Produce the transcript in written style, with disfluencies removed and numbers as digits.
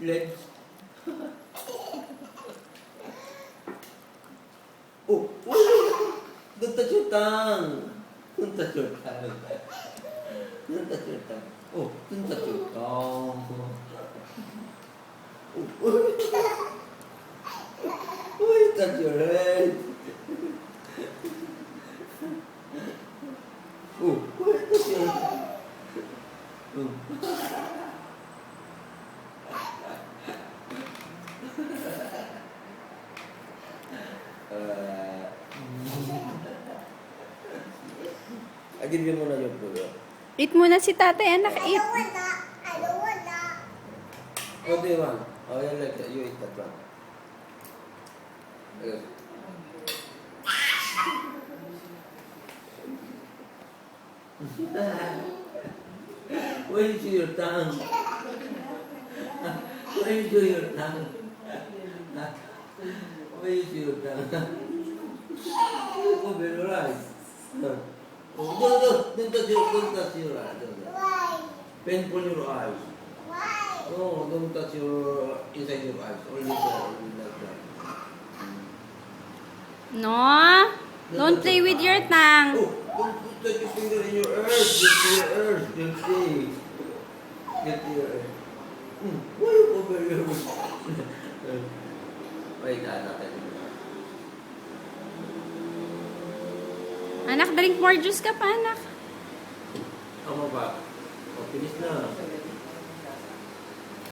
Legs. Oh, oh, don't touch your tongue. Don't touch your tongue. Don't touch your tongue. Oh, don't touch your tongue. Oh, oh, you touch your head. Oh, you touch your head. Oh. Agad mo muna yung pulo. Eat muna si tatay, anak. I Eat. don't want that. I don't want that. What do you want? Oh, you like that. You eat that one. Okay. Why you chew your tongue? Why you chew your tongue? Why you chew your tongue? Open your eyes. Don't touch your eyes. Why? Painful your eyes. Why? No, don't touch your inside your eyes. Only like that. No. Don't play with your tongue. Oh, don't put your finger in your ears. Get to your ears. Don't see. Get to your ears. Why you cover your Wait, natin. Anak, drink more juice ka pa, anak. Tama ba? O, finish na.